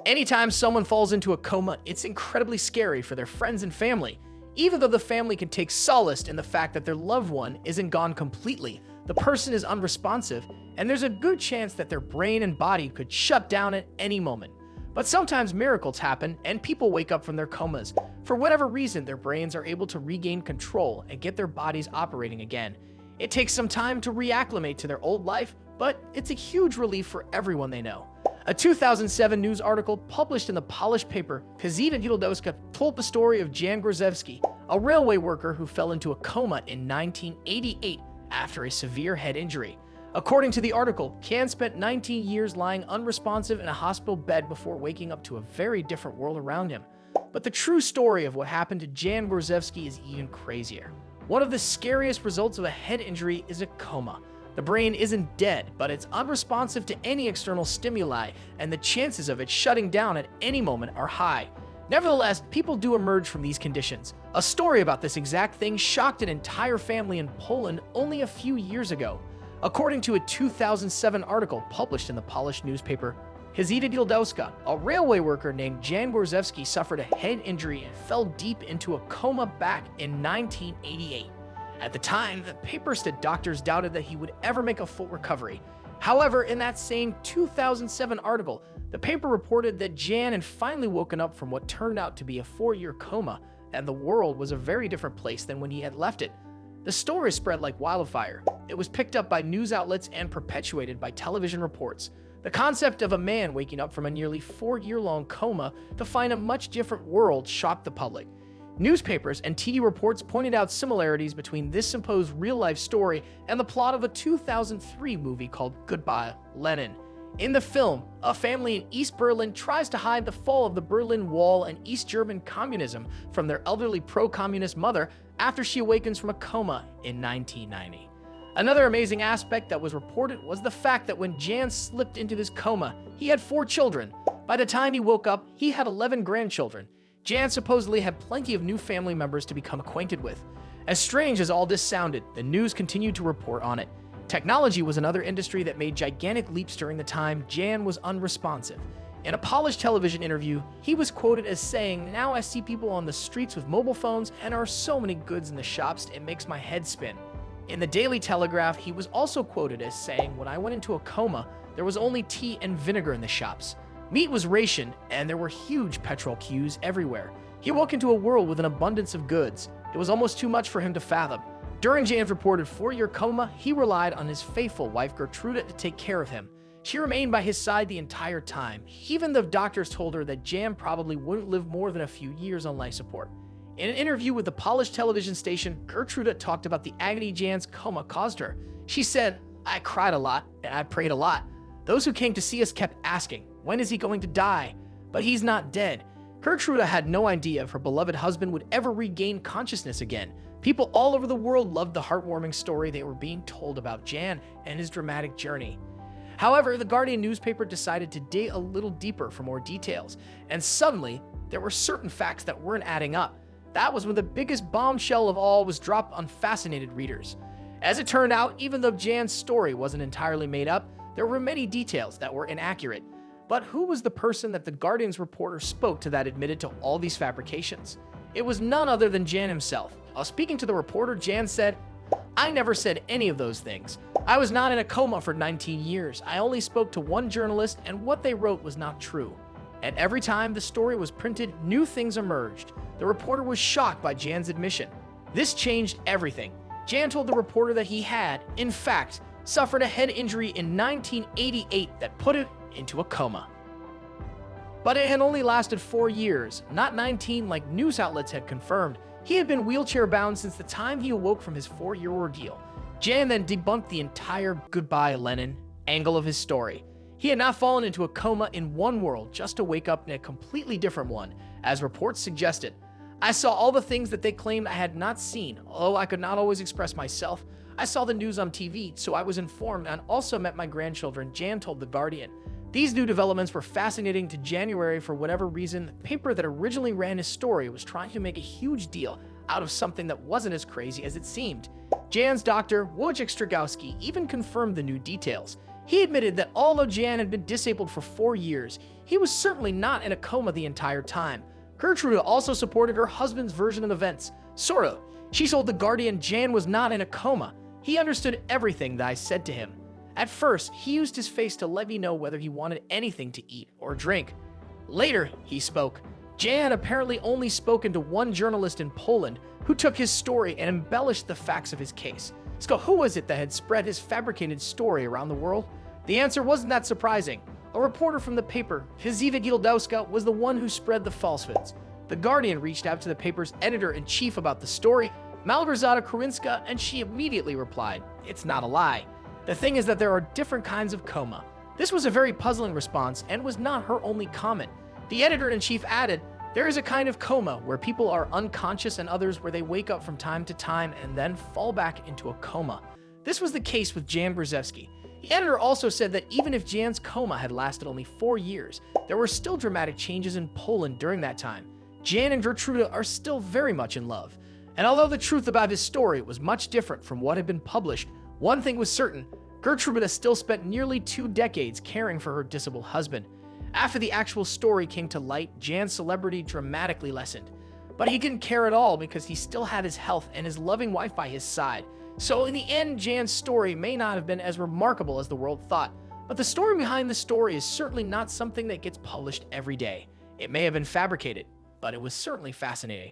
Anytime someone falls into a coma, it's incredibly scary for their friends and family. Even though the family can take solace in the fact that their loved one isn't gone completely, the person is unresponsive, and there's a good chance that their brain and body could shut down at any moment. But sometimes miracles happen, and people wake up from their comas. For whatever reason, their brains are able to regain control and get their bodies operating again. It takes some time to reacclimate to their old life, but it's a huge relief for everyone they know. A 2007 news article published in the Polish paper Gazeta Dziennikarska told the story of Jan Grozewski, a railway worker who fell into a coma in 1988 after a severe head injury. According to the article, Jan spent 19 years lying unresponsive in a hospital bed before waking up to a very different world around him. But the true story of what happened to Jan Grozewski is even crazier. One of the scariest results of a head injury is a coma. The brain isn't dead, but it's unresponsive to any external stimuli, and the chances of it shutting down at any moment are high. Nevertheless, people do emerge from these conditions. A story about this exact thing shocked an entire family in Poland only a few years ago. According to a 2007 article published in the Polish newspaper Gazeta Dziennikarska, a railway worker named Jan Grozewski suffered a head injury and fell deep into a coma back in 1988. At the time, the paper said doctors doubted that he would ever make a full recovery. However, in that same 2007 article, the paper reported that Jan had finally woken up from what turned out to be a 4-year coma, and the world was a very different place than when he had left it. The story spread like wildfire. It was picked up by news outlets and perpetuated by television reports. The concept of a man waking up from a nearly 4-year-long coma to find a much different world shocked the public. Newspapers and TV reports pointed out similarities between this supposed real-life story and the plot of a 2003 movie called Goodbye, Lenin. In the film, a family in East Berlin tries to hide the fall of the Berlin Wall and East German communism from their elderly pro-communist mother after she awakens from a coma in 1990. Another amazing aspect that was reported was the fact that when Jan slipped into his coma, he had 4 children. By the time he woke up, he had 11 grandchildren. Jan supposedly had plenty of new family members to become acquainted with. As strange as all this sounded, the news continued to report on it. Technology was another industry that made gigantic leaps during the time Jan was unresponsive. In a Polish television interview, he was quoted as saying, "Now I see people on the streets with mobile phones, and there are so many goods in the shops, it makes my head spin." In the Daily Telegraph, he was also quoted as saying, "When I went into a coma, there was only tea and vinegar in the shops. Meat was rationed, and there were huge petrol queues everywhere. He woke into a world with an abundance of goods. It was almost too much for him to fathom." During Jan's reported 4-year coma, he relied on his faithful wife Gertrude to take care of him. She remained by his side the entire time, even though doctors told her that Jan probably wouldn't live more than a few years on life support. In an interview with the Polish television station, Gertrude talked about the agony Jan's coma caused her. She said, "I cried a lot, and I prayed a lot. Those who came to see us kept asking, when is he going to die? But he's not dead." Gertrude had no idea if her beloved husband would ever regain consciousness again. People all over the world loved the heartwarming story they were being told about Jan and his dramatic journey. However, the Guardian newspaper decided to dig a little deeper for more details, and suddenly, there were certain facts that weren't adding up. That was when the biggest bombshell of all was dropped on fascinated readers. As it turned out, even though Jan's story wasn't entirely made up, there were many details that were inaccurate. But who was the person that the Guardian's reporter spoke to that admitted to all these fabrications? It was none other than Jan himself. While speaking to the reporter, Jan said, "I never said any of those things. I was not in a coma for 19 years. I only spoke to one journalist, and what they wrote was not true." And every time the story was printed, new things emerged. The reporter was shocked by Jan's admission. This changed everything. Jan told the reporter that he had, in fact, suffered a head injury in 1988 that put him into a coma. But it had only lasted 4 years, not 19 like news outlets had confirmed. He had been wheelchair-bound since the time he awoke from his 4-year ordeal. Jan then debunked the entire "Goodbye, Lenin" angle of his story. He had not fallen into a coma in one world just to wake up in a completely different one, as reports suggested. "I saw all the things that they claimed I had not seen, although I could not always express myself. I saw the news on TV, so I was informed and also met my grandchildren," Jan told The Guardian. These new developments were fascinating to January for whatever reason. The paper that originally ran his story was trying to make a huge deal out of something that wasn't as crazy as it seemed. Jan's doctor, Wojciech Strigowski, even confirmed the new details. He admitted that although Jan had been disabled for 4 years, he was certainly not in a coma the entire time. Gertrude also supported her husband's version of events. Sort of. She told The Guardian Jan was not in a coma. He understood everything that I said to him. At first, he used his face to let me know whether he wanted anything to eat or drink. Later, he spoke. Jan had apparently only spoken to one journalist in Poland who took his story and embellished the facts of his case. So who was it that had spread his fabricated story around the world? The answer wasn't that surprising. A reporter from the paper, Fiziewa Gildowska, was the one who spread the falsehoods. The Guardian reached out to the paper's editor-in-chief about the story, Malgorzata Krywinska, and she immediately replied, "It's not a lie. The thing is that there are different kinds of coma." This was a very puzzling response and was not her only comment. The editor-in-chief added, "There is a kind of coma where people are unconscious and others where they wake up from time to time and then fall back into a coma." This was the case with Jan Brzezowski. The editor also said that even if Jan's coma had lasted only 4 years, there were still dramatic changes in Poland during that time. Jan and Gertrude are still very much in love. And although the truth about his story was much different from what had been published, one thing was certain: Gertrude still spent nearly 2 decades caring for her disabled husband. After the actual story came to light, Jan's celebrity dramatically lessened. But he didn't care at all because he still had his health and his loving wife by his side. So in the end, Jan's story may not have been as remarkable as the world thought, but the story behind the story is certainly not something that gets published every day. It may have been fabricated, but it was certainly fascinating.